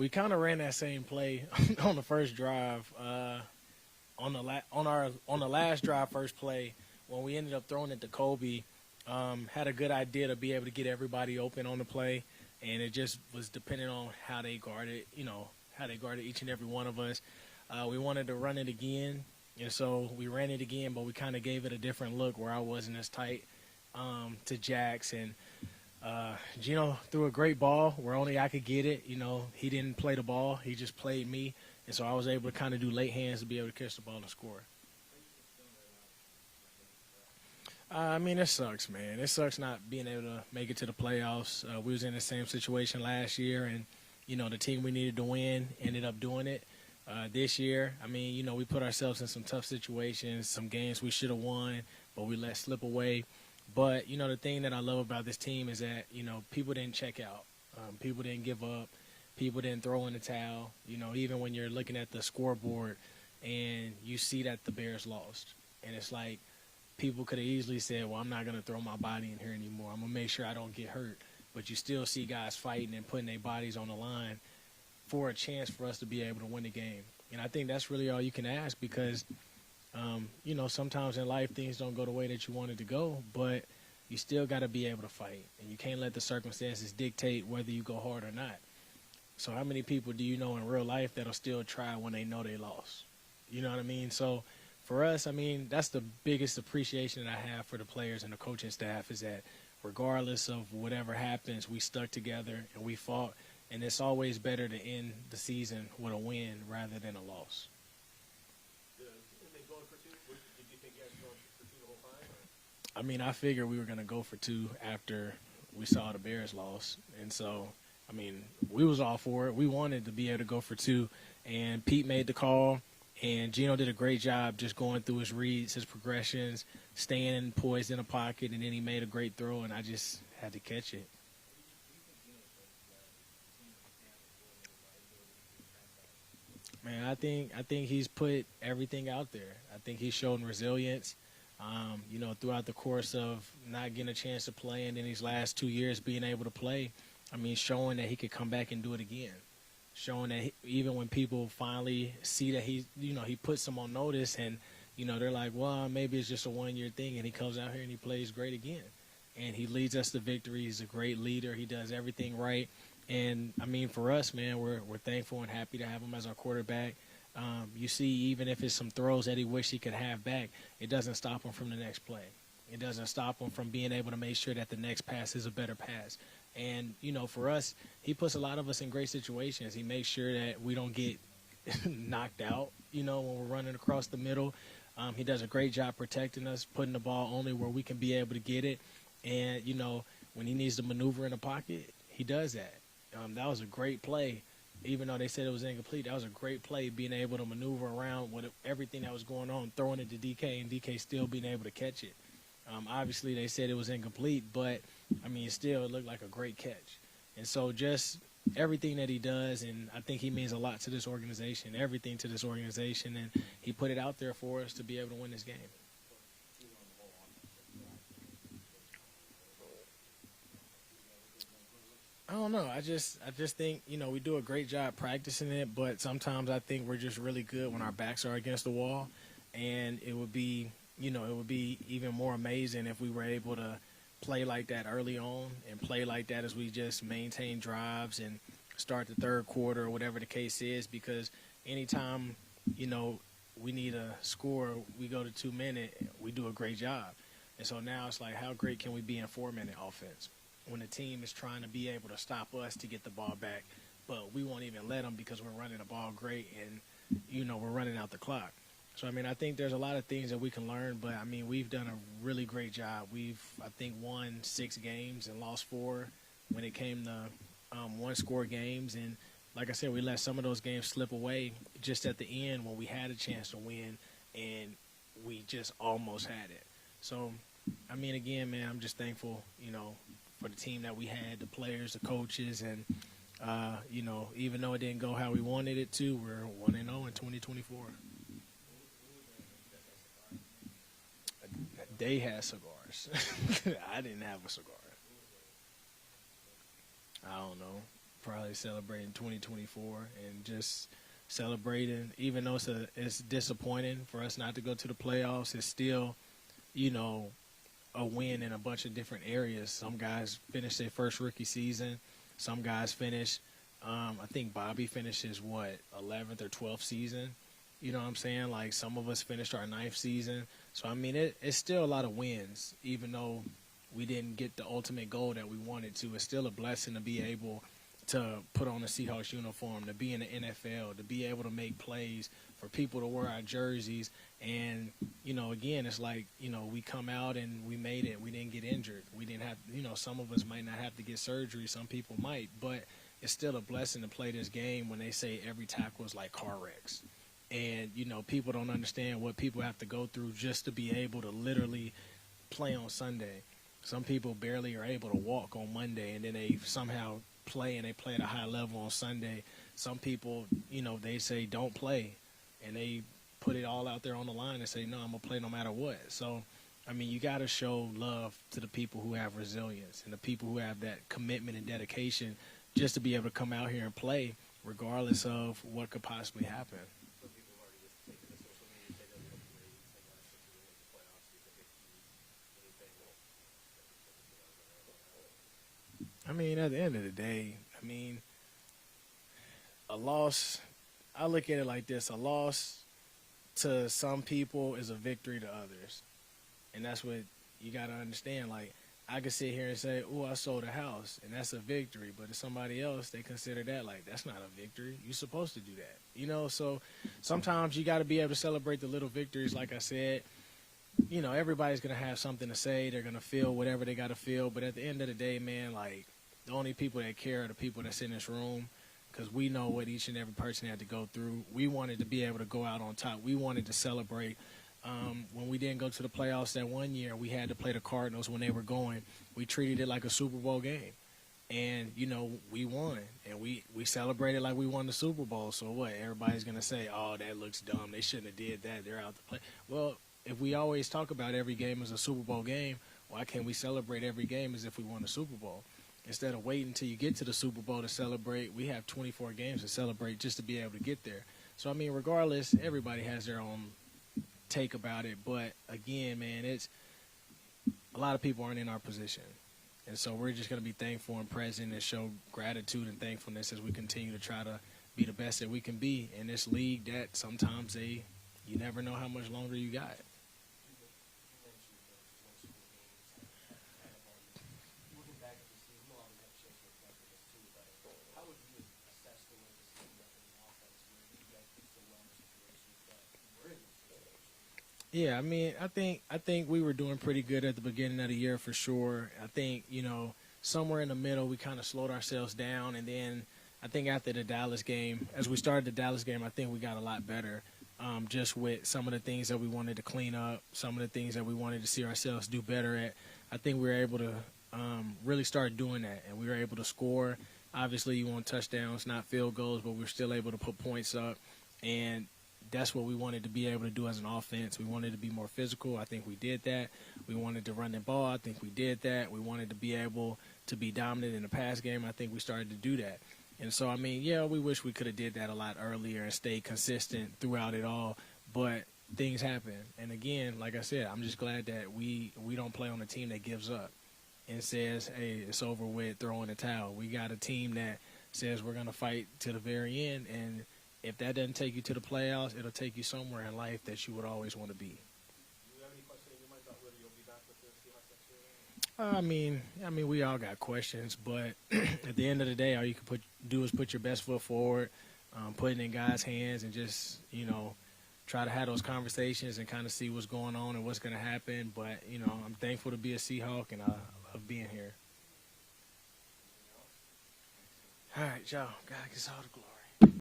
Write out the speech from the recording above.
we kind of ran that same play on the first drive. On the last drive, first play, when we ended up throwing it to Kobe, had a good idea to be able to get everybody open on the play, and it just was depending on how they guarded, how they guarded each and every one of us. We wanted to run it again, and so we ran it again, but we kind of gave it a different look where I wasn't as tight to Jax, and Gino threw a great ball where only I could get it. He didn't play the ball. He just played me. And so I was able to kind of do late hands to be able to catch the ball and score. It sucks, man. It sucks not being able to make it to the playoffs. We was in the same situation last year, and, the team we needed to win ended up doing it. This year, we put ourselves in some tough situations, some games we should have won, but we let slip away. But, the thing that I love about this team is that, people didn't check out. People didn't give up. People didn't throw in the towel. Even when you're looking at the scoreboard and you see that the Bears lost. And it's like people could have easily said, well, I'm not going to throw my body in here anymore. I'm going to make sure I don't get hurt. But you still see guys fighting and putting their bodies on the line for a chance for us to be able to win the game. And I think that's really all you can ask because, sometimes in life things don't go the way that you want it to go. But you still got to be able to fight. And you can't let the circumstances dictate whether you go hard or not. So how many people do you know in real life that'll still try when they know they lost? You know what I mean? So for us, that's the biggest appreciation that I have for the players and the coaching staff is that regardless of whatever happens, we stuck together and we fought. And it's always better to end the season with a win rather than a loss. Did they go for two? Did you think you had to go for two the whole time? I figured we were going to go for two after we saw the Bears loss. And so – we was all for it. We wanted to be able to go for two, and Pete made the call, and Gino did a great job just going through his reads, his progressions, staying poised in the pocket, and then he made a great throw, and I just had to catch it. Man, I think he's put everything out there. I think he's shown resilience. Throughout the course of not getting a chance to play, and in these last 2 years being able to play. Showing that he could come back and do it again. Showing that even when people finally see that he puts them on notice and, they're like, well, maybe it's just a one-year thing, and he comes out here and he plays great again. And he leads us to victory. He's a great leader. He does everything right. And, for us, man, we're thankful and happy to have him as our quarterback. You see, even if it's some throws that he wish he could have back, it doesn't stop him from the next play. It doesn't stop him from being able to make sure that the next pass is a better pass. And, for us, he puts a lot of us in great situations. He makes sure that we don't get knocked out, when we're running across the middle. He does a great job protecting us, putting the ball only where we can be able to get it. And, when he needs to maneuver in the pocket, he does that. That was a great play. Even though they said it was incomplete, that was a great play, being able to maneuver around with everything that was going on, throwing it to DK, and DK still being able to catch it. Obviously, they said it was incomplete, but, it looked like a great catch. And so just everything that he does, and I think he means a lot to this organization, everything to this organization, and he put it out there for us to be able to win this game. I don't know. I just think, we do a great job practicing it, but sometimes I think we're just really good when our backs are against the wall, and it would be even more amazing if we were able to play like that early on and play like that as we just maintain drives and start the third quarter or whatever the case is, because anytime, we need a score, we go to 2 minute, we do a great job. And so now it's like, how great can we be in 4-minute offense when the team is trying to be able to stop us to get the ball back, but we won't even let them because we're running the ball great and, we're running out the clock. So, I think there's a lot of things that we can learn, but, we've done a really great job. We've, I think, won 6 games and lost 4 when it came to one-score games. And like I said, we let some of those games slip away just at the end when we had a chance to win, and we just almost had it. So, again, man, I'm just thankful, for the team that we had, the players, the coaches, and, even though it didn't go how we wanted it to, we're 1-0 in 2024. They had cigars. I didn't have a cigar. I don't know. probably celebrating 2024 and just celebrating. Even though it's disappointing for us not to go to the playoffs, it's still, you know, a win in a bunch of different areas. Some guys finish their first rookie season. Some guys finish. I think Bobby finishes 11th or 12th season. You know what I'm saying? Like some of us finished our 9th season. So I mean, it's still a lot of wins, even though we didn't get the ultimate goal that we wanted to. It's still a blessing to be able to put on a Seahawks uniform, to be in the NFL, to be able to make plays, for people to wear our jerseys. And, you know, again, it's like, you know, we come out and we made it. We didn't get injured. We didn't have, you know, some of us might not have to get surgery. Some people might. But it's still a blessing to play this game when they say every tackle is like car wrecks. And, you know, people don't understand what people have to go through just to be able to literally play on Sunday. Some people barely are able to walk on Monday, and then they somehow play, and they play at a high level on Sunday. Some people, you know, they say don't play, and they put it all out there on the line and say, no, I'm going to play no matter what. So, I mean, you got to show love to the people who have resilience and the people who have that commitment and dedication just to be able to come out here and play regardless of what could possibly happen. Some people have already just taken to social media, say that we don't really take us to the playoffs. Do you think anything will? I mean, at the end of the day, I mean, a loss, I look at it like this: a loss to some people is a victory to others. And that's what you got to understand. Like, I could sit here and say, oh, I sold a house, and that's a victory. But to somebody else, they consider that like, that's not a victory. You're supposed to do that. You know, so sometimes you got to be able to celebrate the little victories. Like I said, you know, everybody's going to have something to say. They're going to feel whatever they got to feel. But at the end of the day, man, like, the only people that care are the people that's in this room, because we know what each and every person had to go through. We wanted to be able to go out on top. We wanted to celebrate. When we didn't go to the playoffs that one year, we had to play the Cardinals when they were going. We treated it like a Super Bowl game. And, you know, we won. And we celebrated like we won the Super Bowl. So what? Everybody's going to say, oh, that looks dumb. They shouldn't have did that. They're out to play. Well, if we always talk about every game as a Super Bowl game, why can't we celebrate every game as if we won the Super Bowl? Instead of waiting until you get to the Super Bowl to celebrate, we have 24 games to celebrate just to be able to get there. So, I mean, regardless, everybody has their own take about it. But, again, man, it's a lot of people aren't in our position. And so we're just going to be thankful and present and show gratitude and thankfulness as we continue to try to be the best that we can be in this league that sometimes you never know how much longer you got. Yeah, I mean, I think we were doing pretty good at the beginning of the year for sure. I think, you know, somewhere in the middle we kind of slowed ourselves down, and then I think after the Dallas game, as we started the Dallas game, I think we got a lot better, just with some of the things that we wanted to clean up, some of the things that we wanted to see ourselves do better at. I think we were able to really start doing that, and we were able to score. Obviously, you want touchdowns, not field goals, but we're still able to put points up, and that's what we wanted to be able to do as an offense. We wanted to be more physical. I think we did that. We wanted to run the ball. I think we did that. We wanted to be able to be dominant in the pass game. I think we started to do that. And so, I mean, yeah, we wish we could have did that a lot earlier and stayed consistent throughout it all. But things happen. And, again, like I said, I'm just glad that we don't play on a team that gives up and says, hey, it's over with, throw in the towel. We got a team that says we're going to fight to the very end, and if that doesn't take you to the playoffs, it'll take you somewhere in life that you would always want to be. Do you have any questions in your mind about whether you'll be back with the Seahawks next year? I mean, we all got questions, but at the end of the day, all you can do is put your best foot forward, put it in God's hands, and just, you know, try to have those conversations and kind of see what's going on and what's going to happen. But, you know, I'm thankful to be a Seahawk, and I love being here. All right, y'all. God gets all the glory.